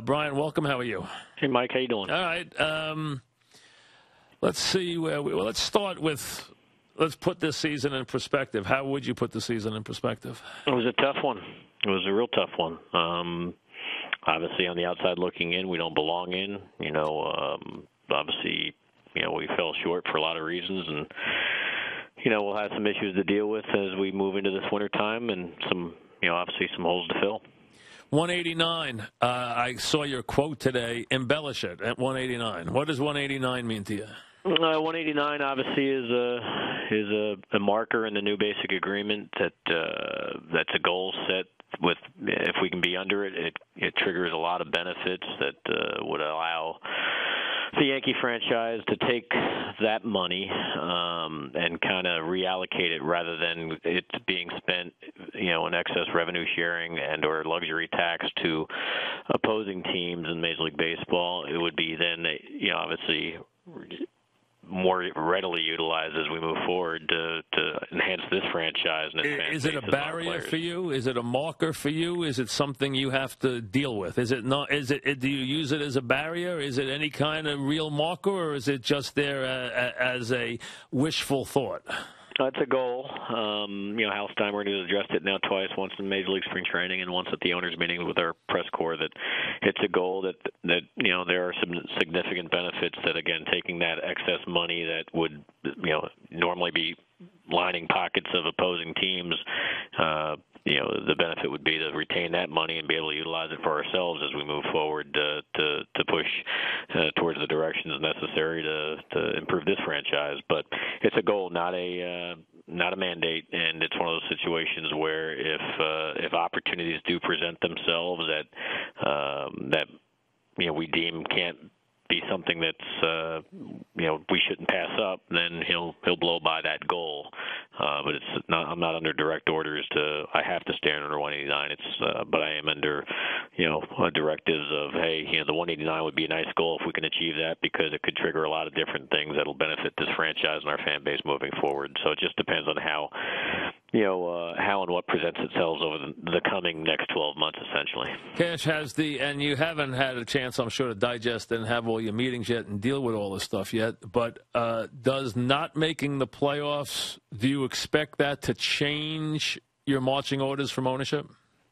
Brian, welcome. How are you? Hey, Mike. How you doing? All right. Let's see where let's start with. Let's put this season in perspective. How would you put the season in perspective? It was a tough one. It was a real tough one. Obviously, on the outside looking in, we don't belong in. Obviously, we fell short for a lot of reasons, and we'll have some issues to deal with as we move into this winter time, and obviously some holes to fill. 189. I saw your quote today. Embellish it at 189. What does 189 mean to you? 189 obviously is a marker in the new basic agreement that's a goal set with. If we can be under it, it triggers a lot of benefits that would allow the Yankee franchise to take that money and kind of reallocate it rather than it being spent, in excess revenue sharing and or luxury tax to opposing teams in Major League Baseball. It would be then, obviously more readily utilized as we move forward to enhance this franchise. And is it a barrier for you? Is it a marker for you? Is it something you have to deal with? Is it not? Do you use it as a barrier? Is it any kind of real marker, or is it just there as a wishful thought? It's a goal. Hal Steinbrenner has addressed it now twice, once in Major League Spring Training and once at the owners' meeting with our press corps, that it's a goal that there are some significant benefits that, again, taking that excess money that would, normally be lining pockets of opposing teams, the benefit would be to retain that money and be able to utilize it for ourselves as we move forward to push towards the directions necessary to improve this franchise. But it's a goal, not a mandate, and it's one of those situations where if opportunities do present themselves that we deem can't be something that's we shouldn't pass up, then he'll blow by that goal. But it's not. I'm not under direct orders to. I have to stand under 189. But I am under directives of, hey, the 189 would be a nice goal if we can achieve that, because it could trigger a lot of different things that'll benefit this franchise and our fan base moving forward. So it just depends on how and what presents itself over the coming next 12 months, essentially. Cash and you haven't had a chance, I'm sure, to digest and have all your meetings yet and deal with all this stuff yet, but does not making the playoffs, do you expect that to change your marching orders from ownership?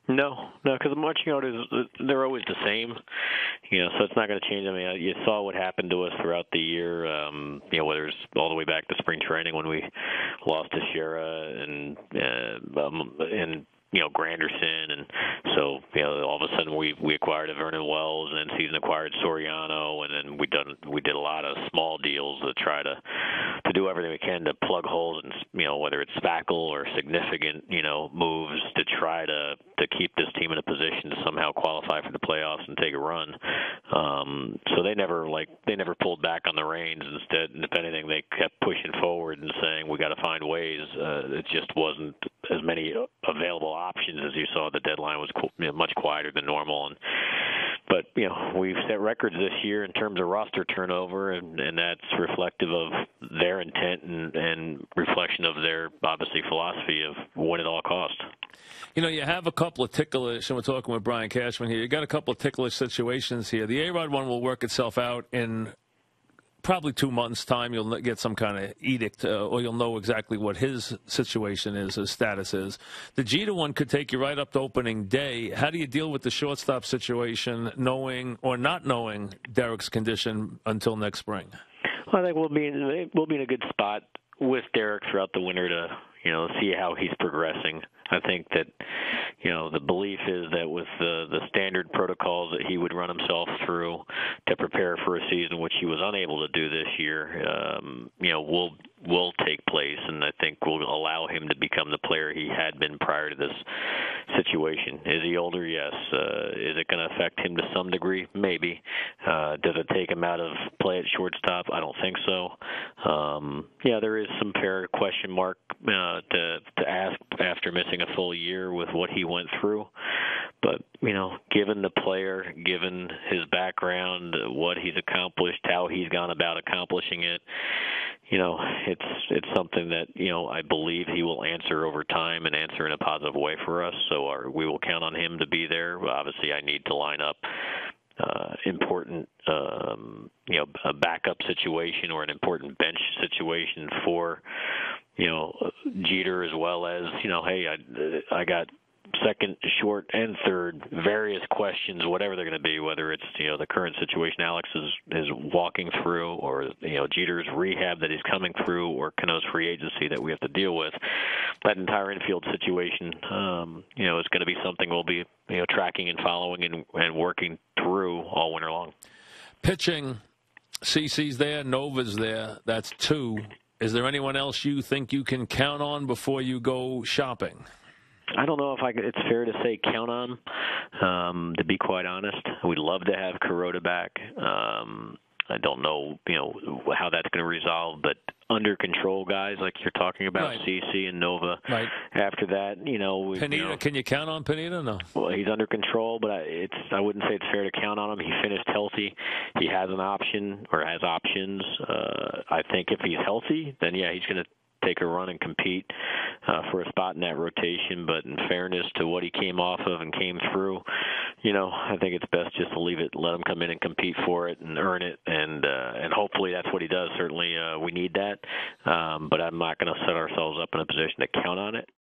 No, because the marching orders, they're always the same, so it's not going to change. I mean, you saw what happened to us throughout the year, whether it's all the way back to spring training when we lost to Shera and Granderson, and so all of a sudden we acquired a Vernon Wells, and then season acquired Soriano, and then we did a lot of small deals to try to do everything we can to plug holes, and whether it's spackle or significant moves to try to keep this team in a position to somehow qualify for the playoffs and take a run. So they never pulled back on the reins. Instead, if anything, they kept pushing forward and saying we got to find ways. It just wasn't as many available options as you saw. The deadline was much quieter than normal, but we've set records this year in terms of roster turnover, and that's reflective of their intent and reflection of their obviously philosophy of win at all costs. You have a couple of ticklish, and we're talking with Brian Cashman here. You got a couple of ticklish situations here. The A-Rod one will work itself out in probably 2 months' time. You'll get some kind of edict, or you'll know exactly what his situation is, his status is. The Jeter one could take you right up to opening day. How do you deal with the shortstop situation, knowing or not knowing Derek's condition until next spring? Well, I think we'll be in a good spot with Derek throughout the winter to see how he's progressing. I think that the belief is that with the standard protocols that he would run himself through to prepare for a season, which he was unable to do this year, will take place, and I think will allow him to become the player he had been prior to this situation. Is he older? Yes. Is it going to affect him to some degree? Maybe. Does it take him out of play at shortstop? I don't think so. There is some fair question mark to ask after missing a full year with what he went through. But, given the player, given his background, what he's accomplished, how he's gone about accomplishing it, it's something that, I believe he will answer over time and answer in a positive way for us. So we will count on him to be there. Obviously, I need to line up important, a backup situation or an important bench situation for, Jeter, as well as, hey, I got second, short, and third, various questions, whatever they're going to be, whether it's, the current situation Alex is walking through, or, Jeter's rehab that he's coming through, or Cano's free agency that we have to deal with. That entire infield situation, is going to be something we'll be, tracking and following and working through all winter long. Pitching, CeCe's there, Nova's there. That's 2. Is there anyone else you think you can count on before you go shopping? I don't know if it's fair to say count on, to be quite honest. We'd love to have Kuroda back. I don't know, how that's going to resolve, but under control guys like you're talking about, right. CeCe and Nova. Right. After that, Pineda, can you count on Pineda? No. Well, he's under control, but I wouldn't say it's fair to count on him. He finished healthy. He has an option, or has options. I think if he's healthy, then yeah, he's going to take a run and compete for a spot in that rotation. But in fairness to what he came off of and came through, I think it's best just to leave it, let him come in and compete for it and earn it, and hopefully that's what he does. Certainly we need that, but I'm not going to set ourselves up in a position to count on it.